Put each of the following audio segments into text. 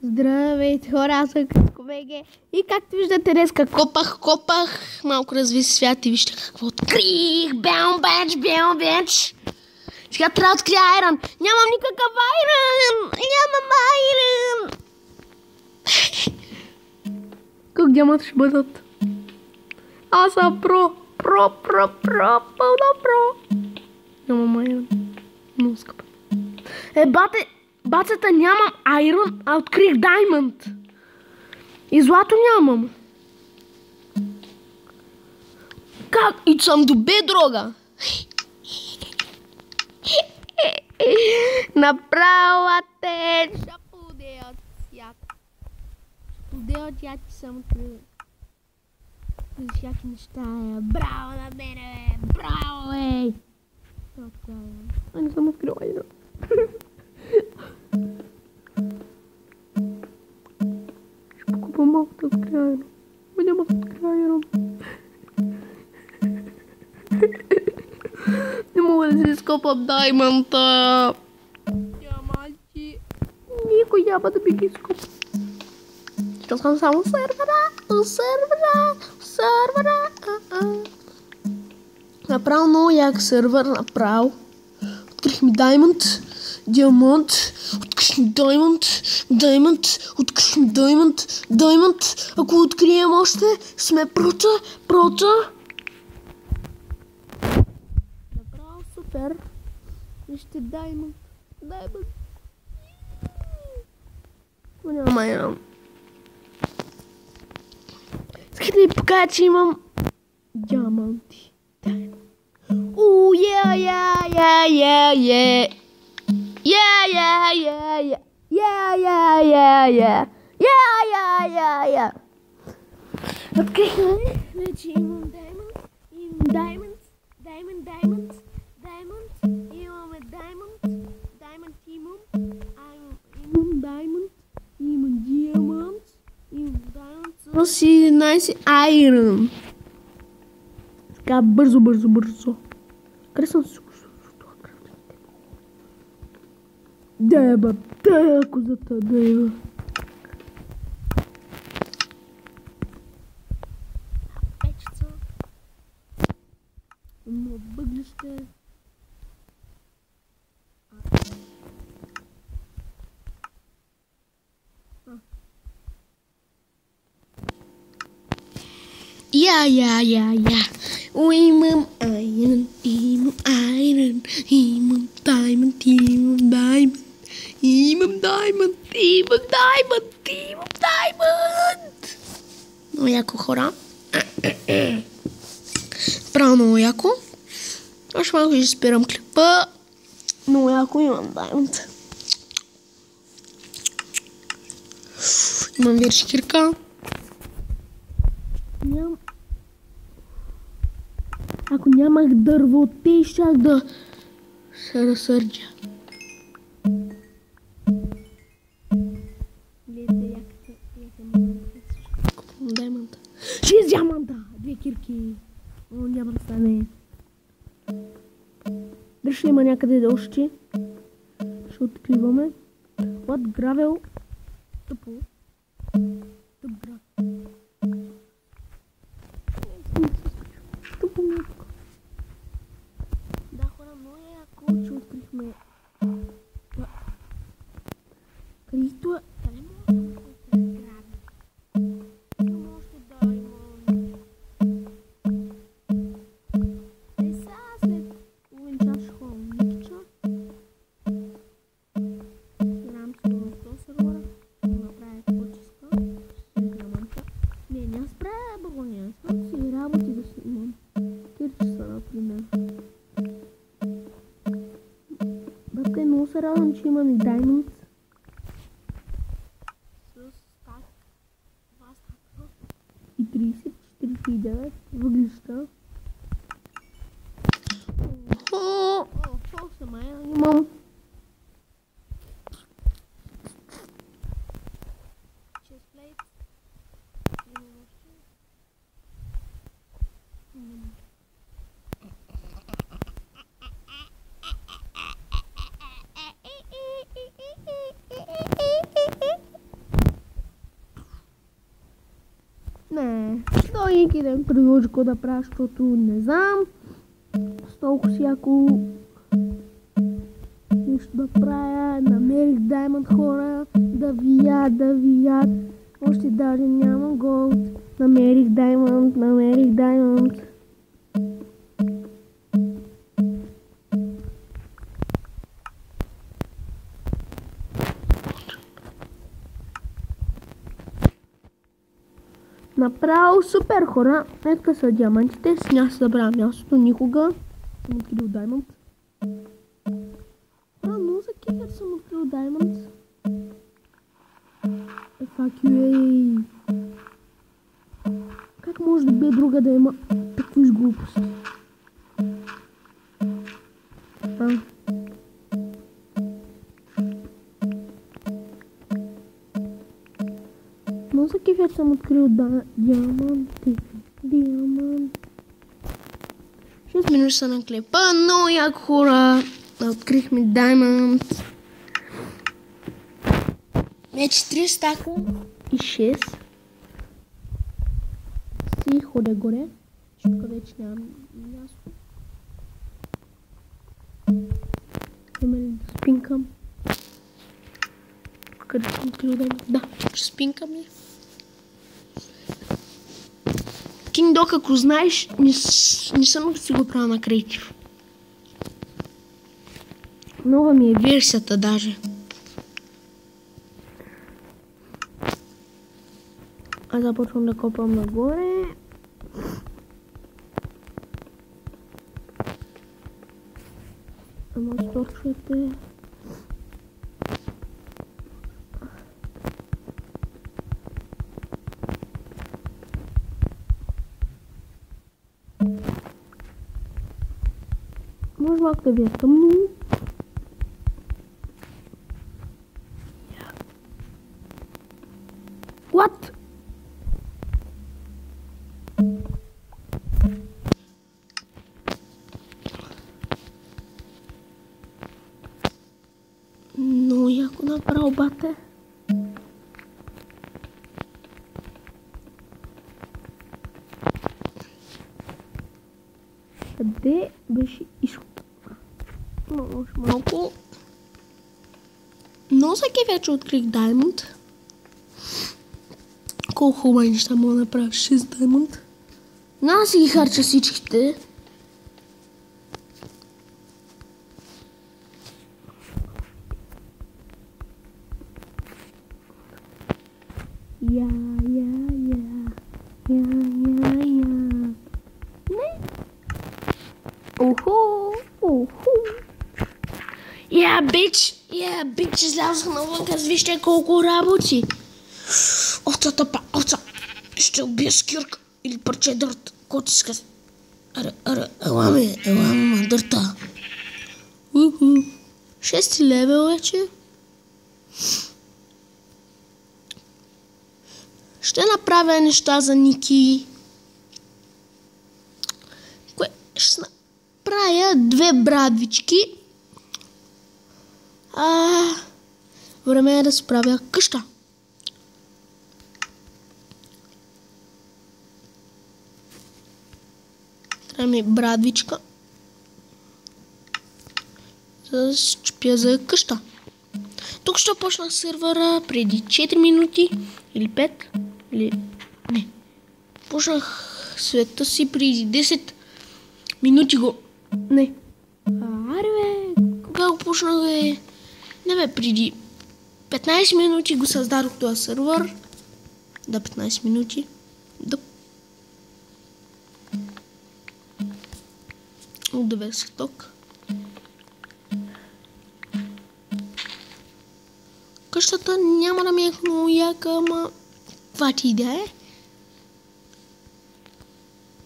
Здравейте хора, аз съм Криско БГ и както виждате днеска копах, малко разви свят и вижте какво открих, бел бенч. Сега трябва да открия айрон, нямам никакъв айрон, Как диаманти ще бъдат? Аз съм про, пълна про. Нямам айрон, много скъпа. Бацата, нямам айрон, а открих даймонд. И злато нямам. Как? И съм до бедрога. Направо те шапуде от свят. Шапуде от свят съм открил. Всяки неща. Браво на мене, браво, ей. Не съм открил айрон. Ще покупам малко да открия айрон. Но няма да открия айрон. Не мога да си скопам даймонта. Диаманти. Никой няма да би ги скопа. Ще съм само сервера. Направо много як сервер, направо. Открих ми даймонд. Диамант, открих ми даймонд, открих ми даймонд. Ако открием още, сме прота. Направо супер. Вижте даймонд. Но няма айрон. Искате да ви покажа, че имам диаманти. Открихме, вече имам даймонд, имаме даймонд имам диамант с 11 айрон. Така, бързо. Къде съм си това крафтинг? Деба, козата, деба. Печица. Много бъглище. Я. Имам айрон, имам даймонд. Много яко, хора. Право много яко. Още малко ще спирам клипа. Много яко, имам даймонд. Имам виршкирка. Ако нямах дървоте, щях да се разсърдя. Купвам даймонта. 6 диаманта! 2 кирки. О, няма да стане. Дали ще има някъде още? Ще откриваме. What gravel? Тъпо. Тъп град. Да, хора, много е яко, че открихме. Къде това? Къде може да се граби? Може да има. Ей, сега след половин час ще ходим Никича. Знам, че това е този сервера. Направя почиска. Диаманта. Не справя багония. Знам си работи да си имам. 4 часа, например. Бабка, много се радвам, че имам и даймонд. С стак. 2 стака. И 30, 49 въглища. Самая имам. Chestplate. всеки ден предложи какво да правя, защото не знам. С толкова всяко нещо да правя. Намерих даймонд, хора, да вият. Още даже нямам голд. Намерих даймонд. Направо супер, хора. Ето са диамантите. Няма се забравя мястото никога. Съм открил даймонд. Но за кефер съм открил даймонд. Fuck you, как може да бе друга да има такви глупости? Но за кефер съм открил диаманти. 6 минути са на клепа, но яко, хора. Открихме даймонд. Вече 3 стака и 6. Си ходя горе, защото вече нямам място. Има ли да спинкам? Къде съм открил даймонд? Да, ще спинкам ли? King Dog, ако знаеш, не съм си го правил на креатив. Нова ми е версията даже. Аз започвам да копам нагоре. Ама сторчвайте. Може малко да ви е тъмно. What? Но яко направо, бате. Къде беше изход? Още малко. Но всеки вече открих даймонд. Колко хубави неща мога да направя 6 даймонд. Няма си ги харча всичките. Я. Не. Я, бич, излязах навън, вижте колко работи. Овца, ще убия скирка или парче дърт, който си каза. Ела ме, дърта. 6 левел вече. Ще направя неща за Ники. Ще направя 2 брадвички. Време е да справя къща. Трябва ми брадвичка. За да се чупя за къща. Тук ще почнах сервера преди 4 минути или 5. Или... Не. Почнах света си преди 10 минути го... Не. Кога го почнах Не бе, преди 15 минути го създадох този сервер. Да, 15 минути. Да. Отдавах се ток. Къщата няма да ми е много яка, ама това ти да е.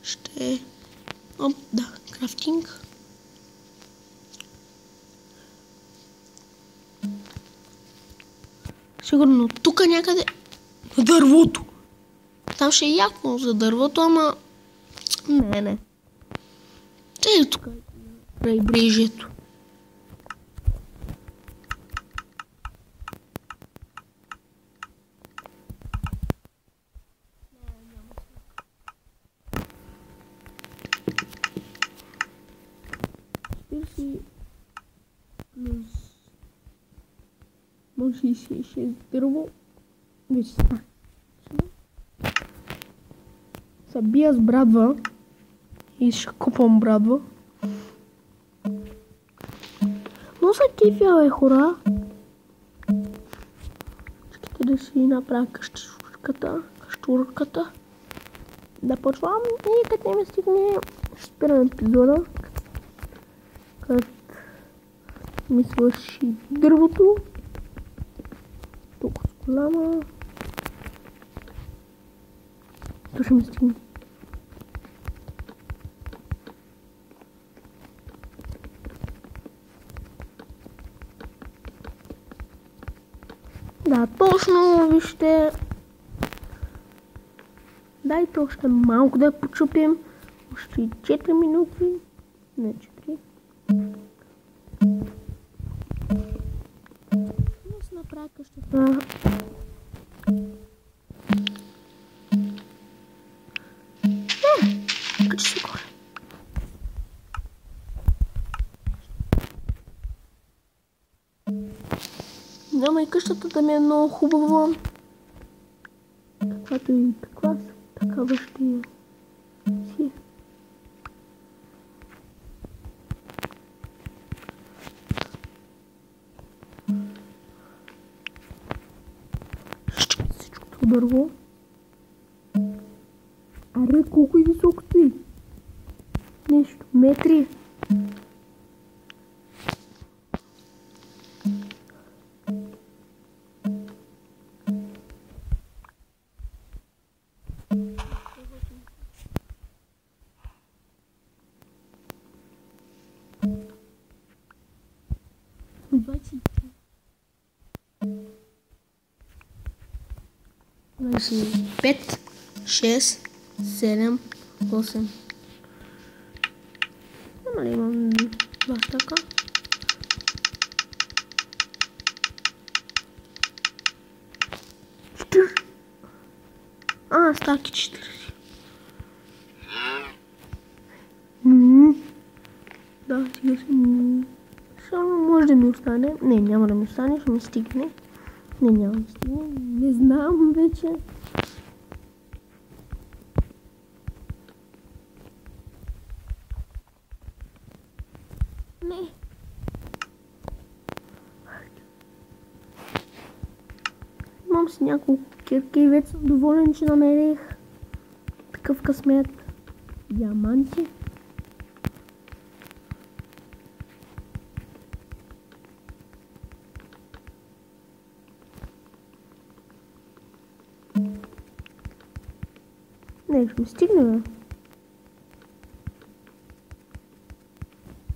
Ще... да, крафтинг. Сигурно тук някъде на дървото. Там ще е яко за дървото, ама... Не. Ей, тук крайбрежието. Може 66 дърво. Вече стана. Се бия с брадва. И ще купам брадва. Но са кефя, хора. Чакайте да си направя кащурката. Да почвам и като не ми стигне, ще спирам епизода. Като ми свърши дървото. Толкова с голяма. То ще ми стигне. Да, точно, вижте. Дайте още малко да я почупим. Още 4 минути. Не, 4. Да се направя къщата. Качи се горе. Няма и къщата да ми е много хубава. Каквато и такава ще си. Ще всичкото дърво. Аре, колко и високо си? Нещо, метри. Значи 5, 6, 7, 8. Няма ли имам два така? Стаки 4. Да, сега си. Само може да ми остане. Не, няма да ми остане, ще ми стигне. Не, няма да стигне. Не знам вече. Не. Имам си няколко кирки и вече съм доволен, че намерих такъв късмет. Диаманти. Не, ще ми стигне, бе.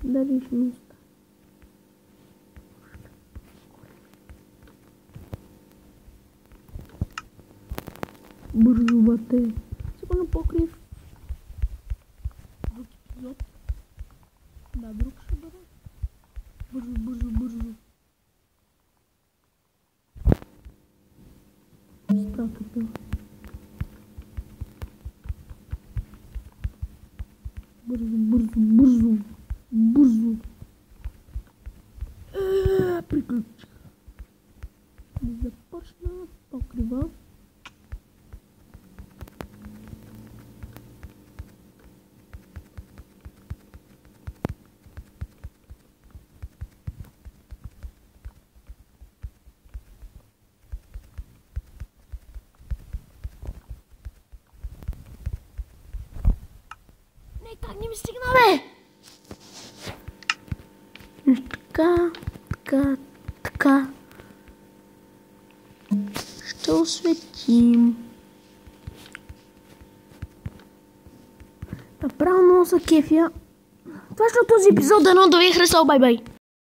Дали ще ми стигне. Бързо, бате. Сигурно покрив. Друг епизод. Да, друг ще бъде. Бързо. Стратата. Бързо. Приключих. Да започна покрива. Как не ми стигна, бе? Така. Ще осветим. Направо много са кефия. Това ще е този епизод, дано да ви е харесал. Бай-бай.